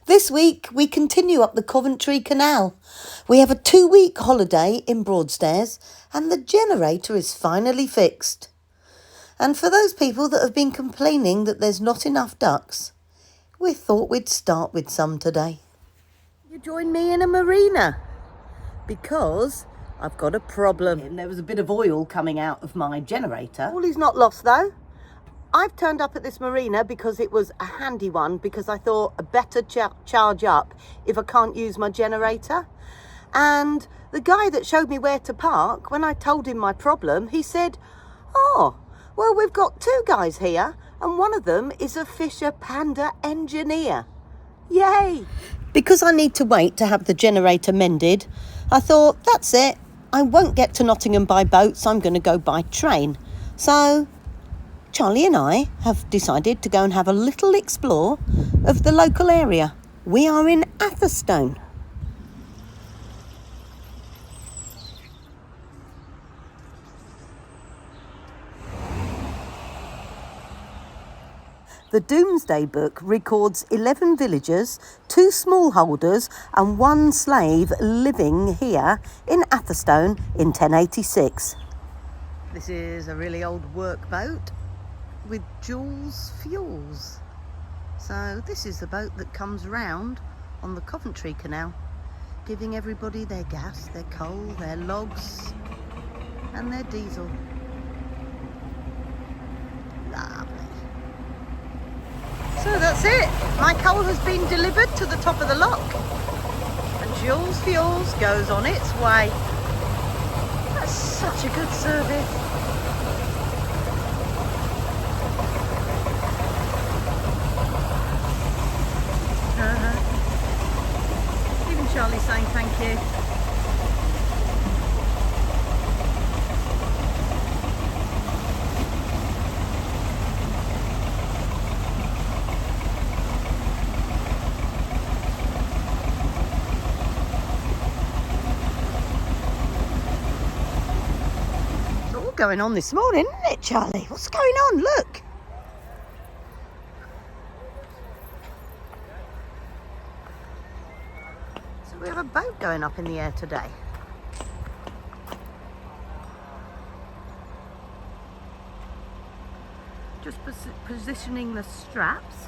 This week, we continue up the Coventry Canal. We have a 2-week holiday in Broadstairs and the generator is finally fixed. And for those people that have been complaining that there's not enough ducks, we thought we'd start with some today. You join me in a marina because I've got a problem. And there was a bit of oil coming out of my generator. All is not lost though. I've turned up at this marina because it was a handy one, because I thought I better charge up if I can't use my generator. And the guy that showed me where to park, when I told him my problem, he said, "Oh, well, we've got 2 guys here and one of them is a Fisher Panda engineer." Yay! Because I need to wait to have the generator mended, I thought, that's it. I won't get to Nottingham by boat, so I'm going to go by train. So Charlie and I have decided to go and have a little explore of the local area. We are in Atherstone. The Domesday Book records 11 villagers, 2 smallholders and 1 slave living here in Atherstone in 1086. This is a really old workboat with Jules fuels. So this is the boat that comes round on the Coventry Canal, giving everybody their gas, their coal, their logs and their diesel. Lovely. So that's it. My coal has been delivered to the top of the lock and Jules Fuels goes on its way. That's such a good service. Even Charlie's saying thank you. It's all going on this morning, isn't it, Charlie? What's going on? Look. We have a boat going up in the air today. Just positioning the straps.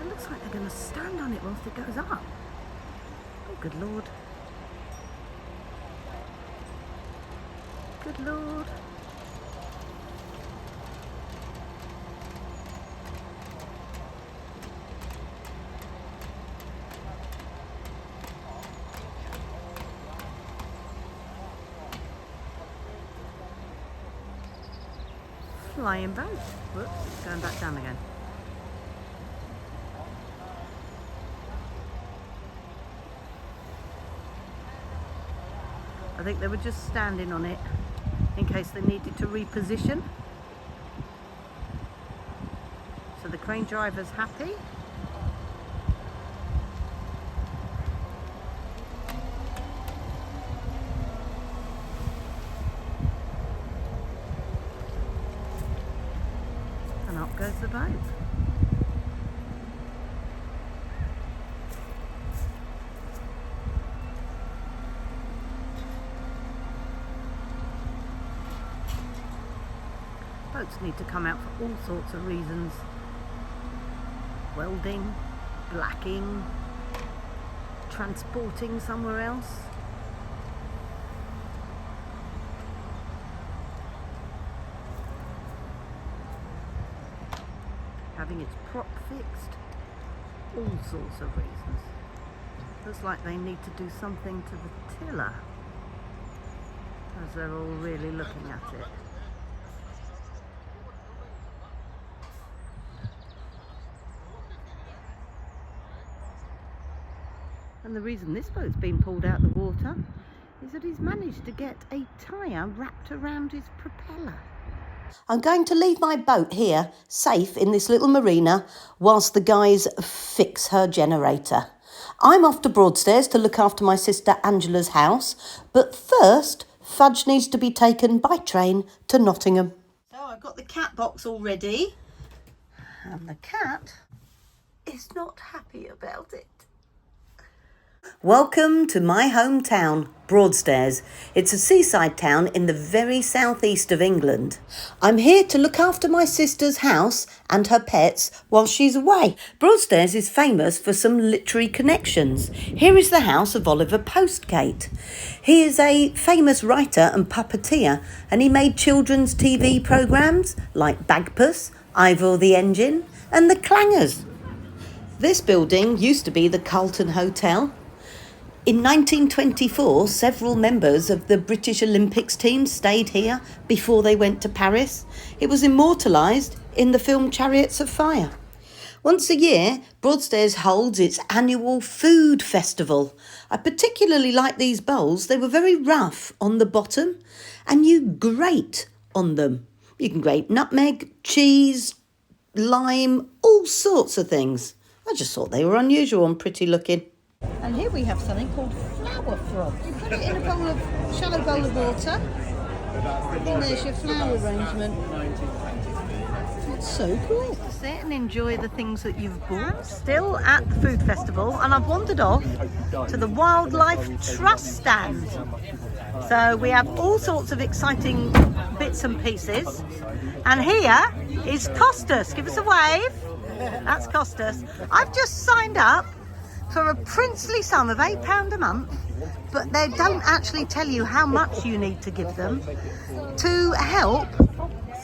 It looks like they're going to stand on it whilst it goes up. Oh, good Lord. Good Lord. Flying boat. Whoops, it's going back down again. I think they were just standing on it in case they needed to reposition. So the crane driver's happy. And up goes the boat. Boats need to come out for all sorts of reasons. Welding, blacking, transporting somewhere else. Having its prop fixed. All sorts of reasons. Looks like they need to do something to the tiller, as they're all really looking at it. And the reason this boat's been pulled out of the water is that he's managed to get a tyre wrapped around his propeller. I'm going to leave my boat here, safe in this little marina, whilst the guys fix her generator. I'm off to Broadstairs to look after my sister Angela's house, but first, Fudge needs to be taken by train to Nottingham. So I've got the cat box all ready, and the cat is not happy about it. Welcome to my hometown, Broadstairs. It's a seaside town in the very southeast of England. I'm here to look after my sister's house and her pets while she's away. Broadstairs is famous for some literary connections. Here is the house of Oliver Postgate. He is a famous writer and puppeteer, and he made children's TV programmes like Bagpuss, Ivor the Engine and The Clangers. This building used to be the Carlton Hotel. In 1924, several members of the British Olympics team stayed here before they went to Paris. It was immortalised in the film Chariots of Fire. Once a year, Broadstairs holds its annual food festival. I particularly like these bowls. They were very rough on the bottom, and you grate on them. You can grate nutmeg, cheese, lime, all sorts of things. I just thought they were unusual and pretty looking. And here we have something called flower frog. You put it in a shallow bowl of water, and there's your flower arrangement. It's so cool. Sit and enjoy the things that you've bought. Still at the food festival, and I've wandered off to the Wildlife Trust stand. So we have all sorts of exciting bits and pieces. And here is Costas. Give us a wave. That's Costas. I've just signed up for a princely sum of £8 a month, but they don't actually tell you how much you need to give them to help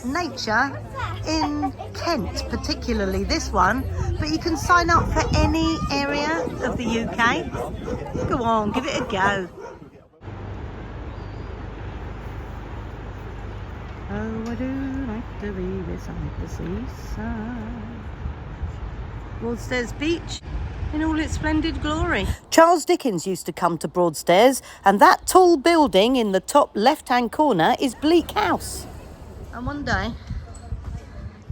nature in Kent, particularly this one, but you can sign up for any area of the UK. Go on, give it a go. Oh, I do like to be beside the seaside. Broadstairs Beach in all its splendid glory. Charles Dickens used to come to Broadstairs, and that tall building in the top left-hand corner is Bleak House. And one day,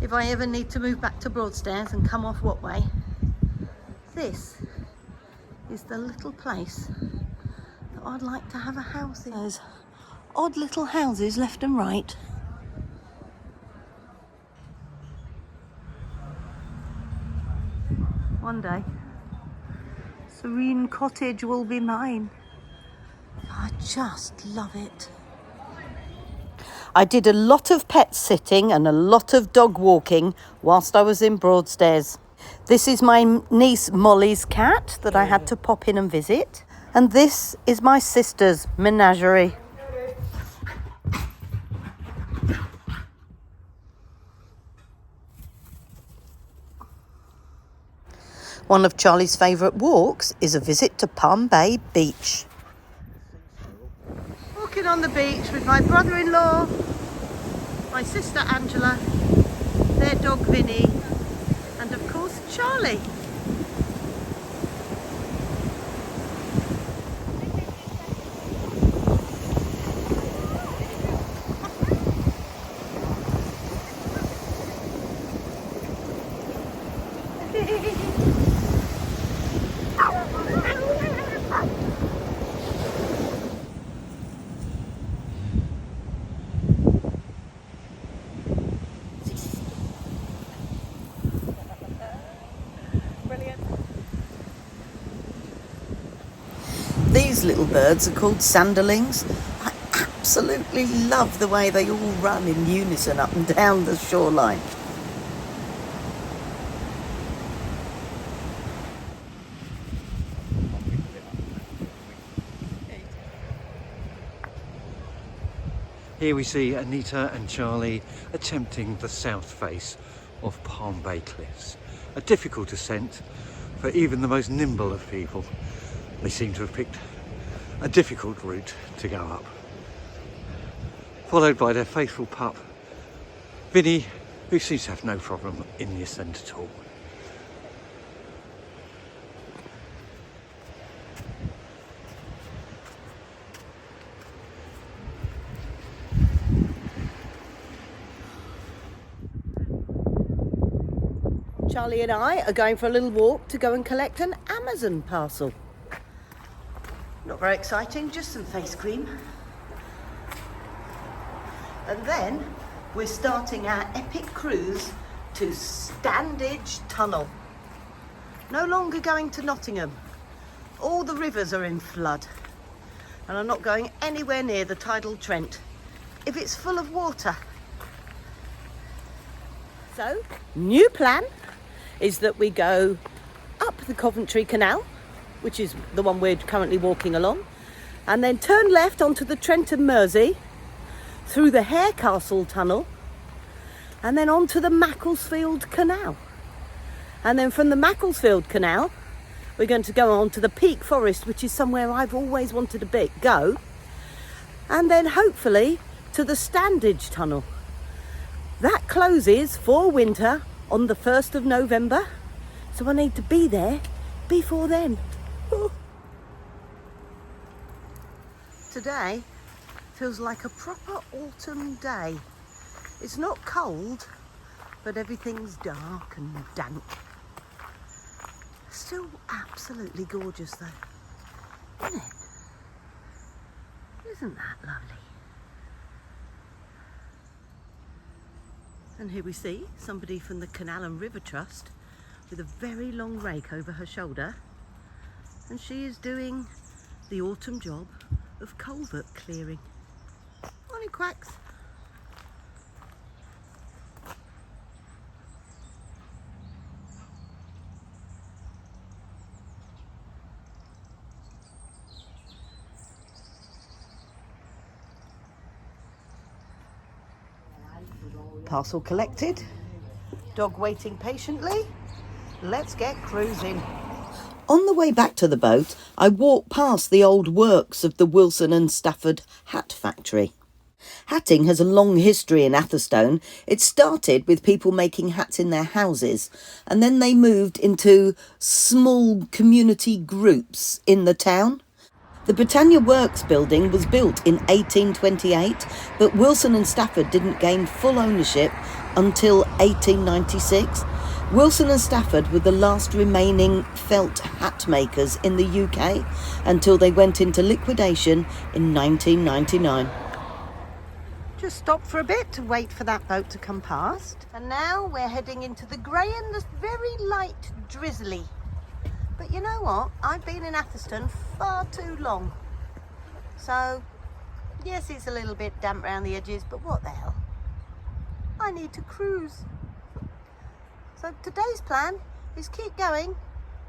if I ever need to move back to Broadstairs and come off Wattway, this is the little place that I'd like to have a house in. There's odd little houses left and right. One day, Serene Cottage will be mine. I just love it. I did a lot of pet sitting and a lot of dog walking whilst I was in Broadstairs. This is my niece Molly's cat that I had to pop in and visit. And this is my sister's menagerie. One of Charlie's favourite walks is a visit to Palm Bay Beach. Walking on the beach with my brother-in-law, my sister Angela, their dog Vinny, and of course Charlie. These little birds are called sanderlings. I absolutely love the way they all run in unison up and down the shoreline. Here we see Anita and Charlie attempting the south face of Palm Bay Cliffs. A difficult ascent for even the most nimble of people. They seem to have picked a difficult route to go up. Followed by their faithful pup, Vinny, who seems to have no problem in the ascent at all. Charlie and I are going for a little walk to go and collect an Amazon parcel. Not very exciting, just some face cream. And then we're starting our epic cruise to Standedge Tunnel. No longer going to Nottingham. All the rivers are in flood. And I'm not going anywhere near the tidal Trent if it's full of water. So, new plan is that we go up the Coventry Canal, which is the one we're currently walking along, and then turn left onto the Trent and Mersey, through the Harecastle Tunnel, and then onto the Macclesfield Canal. And then from the Macclesfield Canal, we're going to go on to the Peak Forest, which is somewhere I've always wanted to go, and then hopefully to the Standedge Tunnel. That closes for winter on the 1st of November, so I need to be there before then. Today feels like a proper autumn day. It's not cold, but everything's dark and dank. Still absolutely gorgeous though, isn't it? Isn't that lovely? And here we see somebody from the Canal and River Trust with a very long rake over her shoulder, and she is doing the autumn job of culvert clearing. Morning, Quacks. Parcel collected, dog waiting patiently. Let's get cruising. On the way back to the boat, I walked past the old works of the Wilson and Stafford hat factory. Hatting has a long history in Atherstone. It started with people making hats in their houses, and then they moved into small community groups in the town. The Britannia Works building was built in 1828, but Wilson and Stafford didn't gain full ownership until 1896. Wilson and Stafford were the last remaining felt hat makers in the UK until they went into liquidation in 1999. Just stopped for a bit to wait for that boat to come past. And now we're heading into the grey and the very light drizzly. But you know what? I've been in Atherstone far too long. So, yes, it's a little bit damp around the edges, but what the hell? I need to cruise. So today's plan is keep going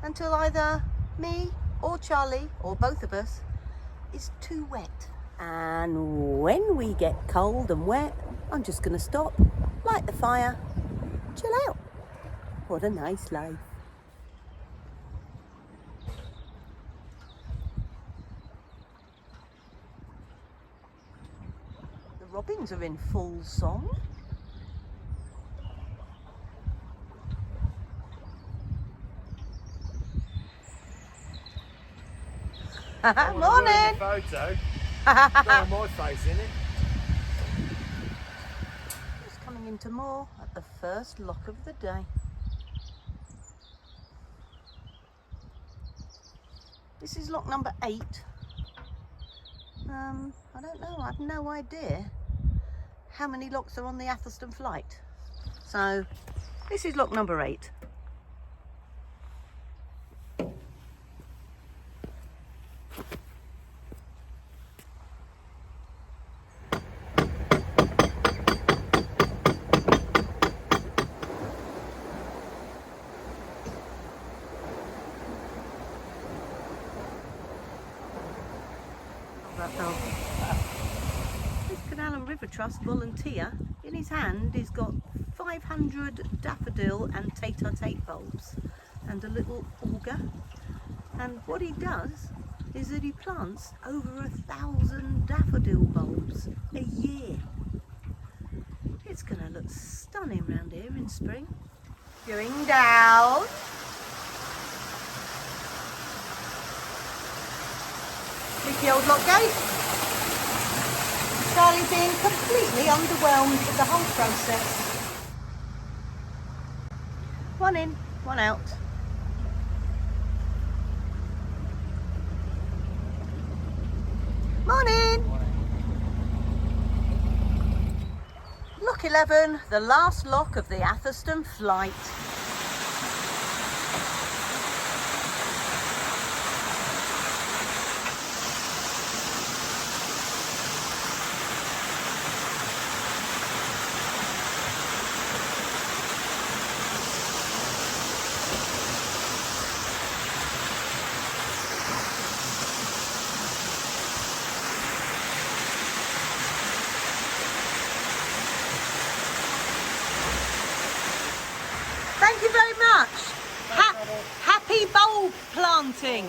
until either me or Charlie, or both of us, is too wet. And when we get cold and wet, I'm just going to stop, light the fire, chill out. What a nice life. The robins are in full song. Morning! Photo. Got my face in it. Just coming into more at the first lock of the day. This is lock number 8. I don't know, I have no idea how many locks are on the Atherstone flight. So, this is lock number 8. This Canal and River Trust volunteer, in his hand he's got 500 daffodil and tate-a-tate bulbs and a little auger, and what he does is that he plants over 1,000 daffodil bulbs a year. It's going to look stunning round here in spring. Going down. Creaky old lock gate. Charlie being completely underwhelmed with the whole process. One in, one out. Lock 11, the last lock of the Atherstone flight. Thank you very much. Happy bulb planting.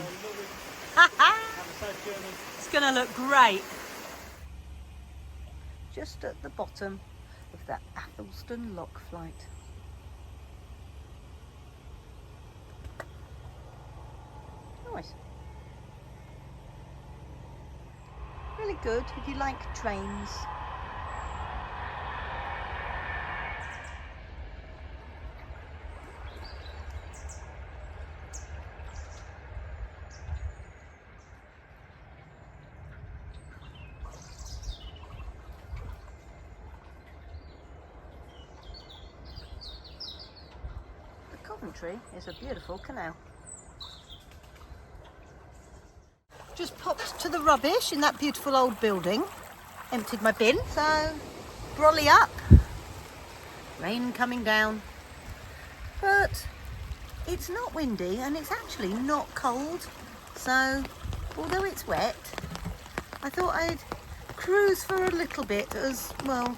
It's going to look great. Just at the bottom of that Atherstone lock flight. Nice. Really good if you like trains. Coventry is a beautiful canal. Just popped to the rubbish in that beautiful old building. Emptied my bin. So, brolly up. Rain coming down. But it's not windy and it's actually not cold. So, although it's wet, I thought I'd cruise for a little bit as, well,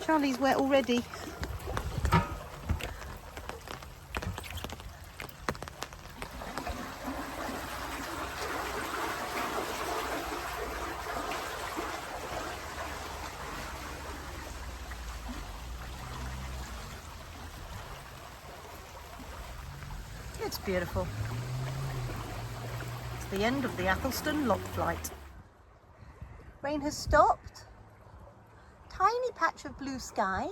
Charlie's wet already. It's beautiful. It's the end of the Atherstone lock flight. Rain has stopped. Tiny patch of blue sky.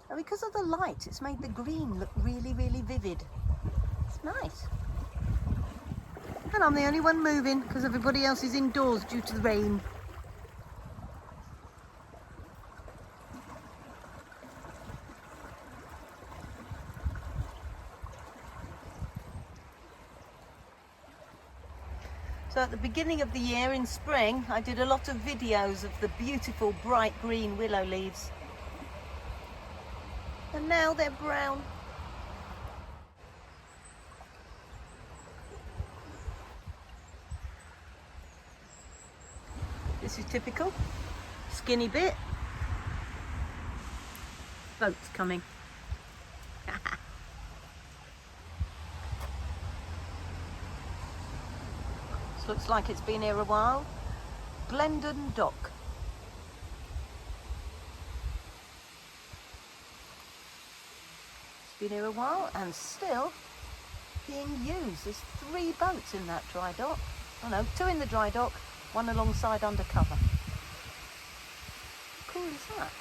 And because of the light, it's made the green look really, really vivid. It's nice. And I'm the only one moving because everybody else is indoors due to the rain. So at the beginning of the year in spring, I did a lot of videos of the beautiful bright green willow leaves. And now they're brown. This is typical. Skinny bit. Boat's coming. This looks like it's been here a while. Glendon Dock. It's been here a while and still being used. There's 3 boats in that dry dock. Oh no, 2 in the dry dock, 1 alongside undercover. How cool is that?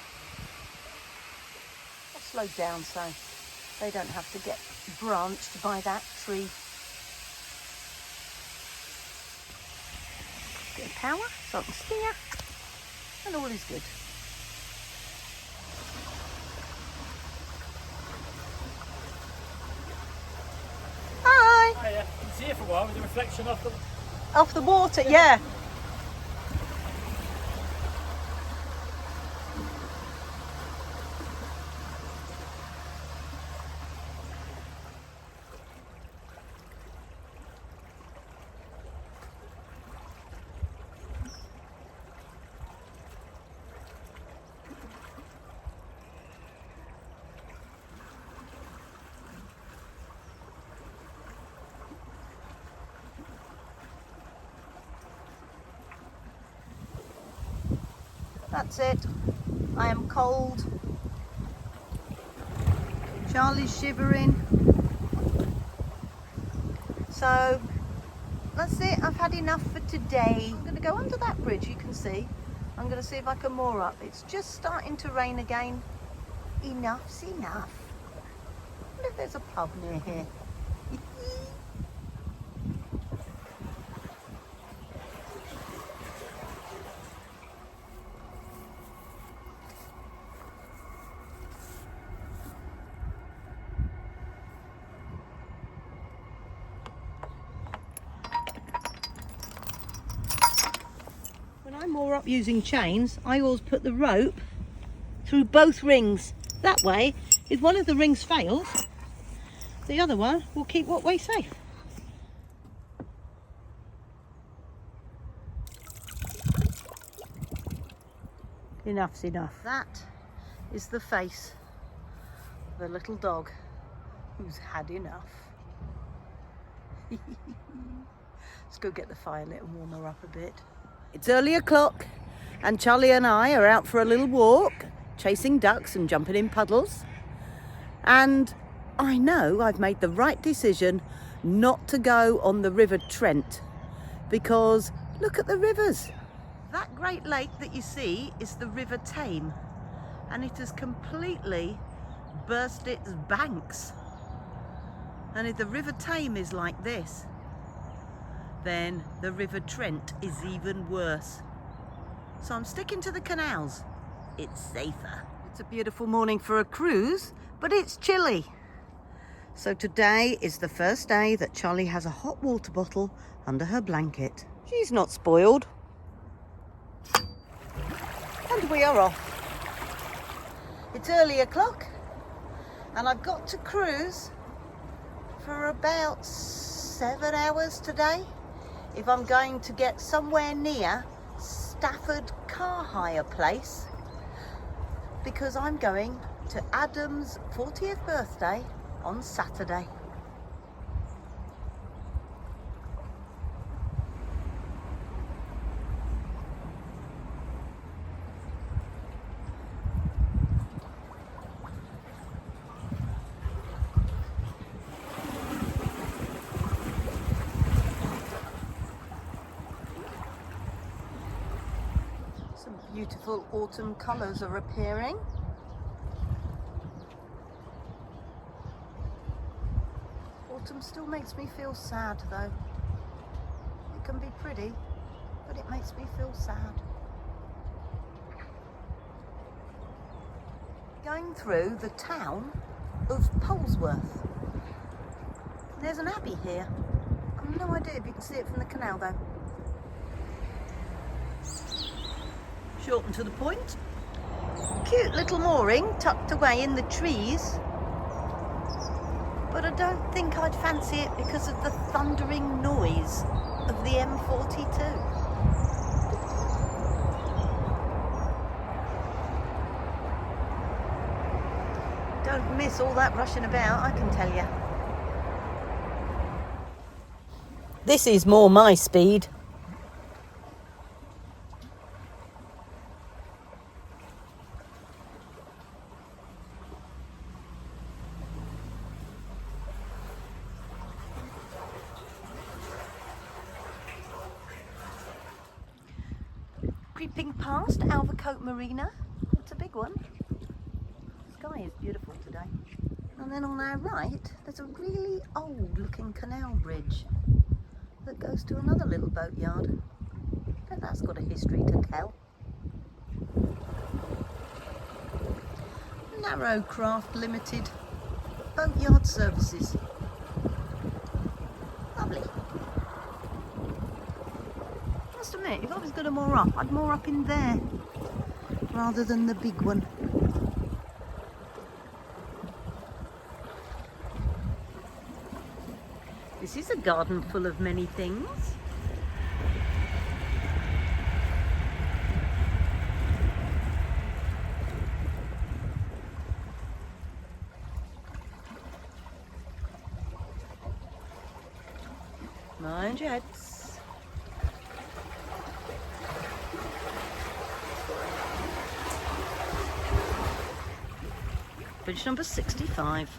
I'll slow down so they don't have to get branched by that tree. Bit of power, so I can steer, and all is good. Hi! Hiya. You can see it for a while with the reflection off Off the water, yeah. That's it. I am cold. Charlie's shivering. So that's it. I've had enough for today. I'm going to go under that bridge, you can see. I'm going to see if I can moor up. It's just starting to rain again. Enough's enough. I wonder if there's a pub near here. I'm more up using chains. I always put the rope through both rings. That way, if one of the rings fails, the other one will keep what way safe. Enough's enough. That is the face of a little dog who's had enough. Let's go get the fire lit and warm her up a bit. It's early o'clock and Charlie and I are out for a little walk, chasing ducks and jumping in puddles. And I know I've made the right decision not to go on the River Trent, because look at the rivers. That great lake that you see is the River Tame, and it has completely burst its banks. And if the River Tame is like this, then the River Trent is even worse. So I'm sticking to the canals. It's safer. It's a beautiful morning for a cruise, but it's chilly. So today is the first day that Charlie has a hot water bottle under her blanket. She's not spoiled. And we are off. It's early o'clock and I've got to cruise for about 7 hours today if I'm going to get somewhere near Stafford car hire place, because I'm going to Adam's 40th birthday on Saturday. Some beautiful autumn colours are appearing. Autumn still makes me feel sad though. It can be pretty, but it makes me feel sad. Going through the town of Polesworth. There's an abbey here. I've no idea if you can see it from the canal though. Short and to the point. Cute little mooring tucked away in the trees. But I don't think I'd fancy it because of the thundering noise of the M42. Don't miss all that rushing about, I can tell you. This is more my speed. Creeping past Atherstone Marina. It's a big one. The sky is beautiful today. And then on our right, there's a really old looking canal bridge that goes to another little boatyard. Bet that's got a history to tell. Narrowcraft Limited Boatyard Services. Lovely. Must admit, if I was going to moor up, I'd moor up in there rather than the big one. This is a garden full of many things. Mind your heads. Bridge number 65.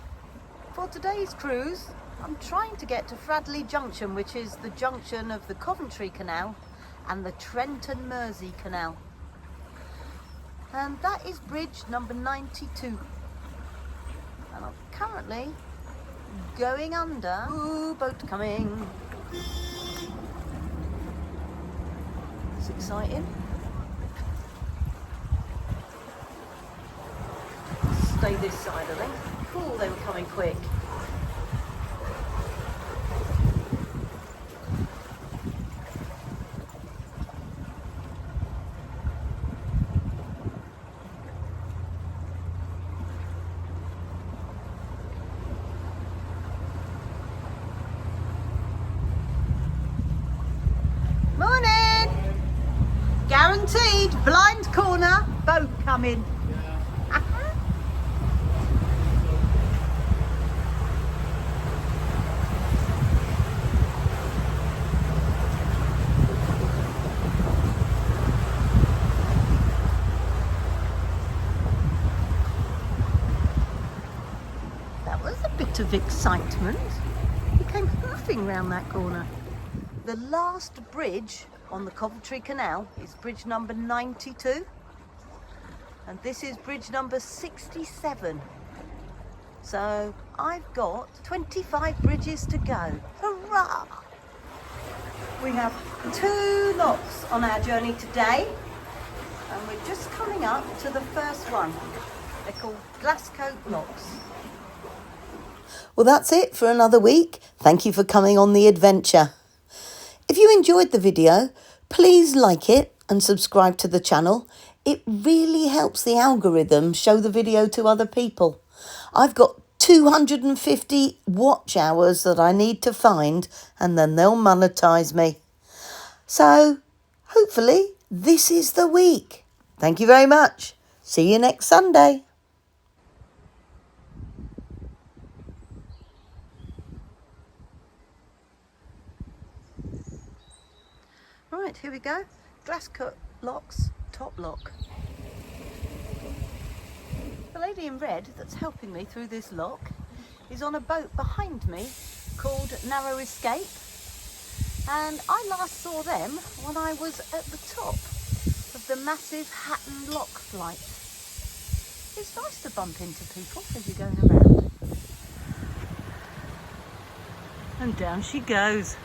For today's cruise, I'm trying to get to Fradley Junction, which is the junction of the Coventry Canal and the Trent and Mersey Canal. And that is bridge number 92. And I'm currently going under. Ooh, boat coming. It's exciting. Stay this side, I think. Cool, they were coming quick. corner, boat coming. That was a bit of excitement. He came hoofing round that corner. The last bridge on the Coventry Canal is bridge number 92. And this is bridge number 67. So I've got 25 bridges to go. Hurrah! We have 2 locks on our journey today. And we're just coming up to the first one. They're called Glasscoat locks. Well, that's it for another week. Thank you for coming on the adventure. If you enjoyed the video, please like it and subscribe to the channel. It really helps the algorithm show the video to other people. I've got 250 watch hours that I need to find, and then they'll monetize me. So hopefully this is the week. Thank you very much. See you next Sunday. Right, here we go. Glasscoat locks, top lock. The lady in red that's helping me through this lock is on a boat behind me called Narrow Escape. And I last saw them when I was at the top of the massive Hatton Lock flight. It's nice to bump into people as you're going around. And down she goes.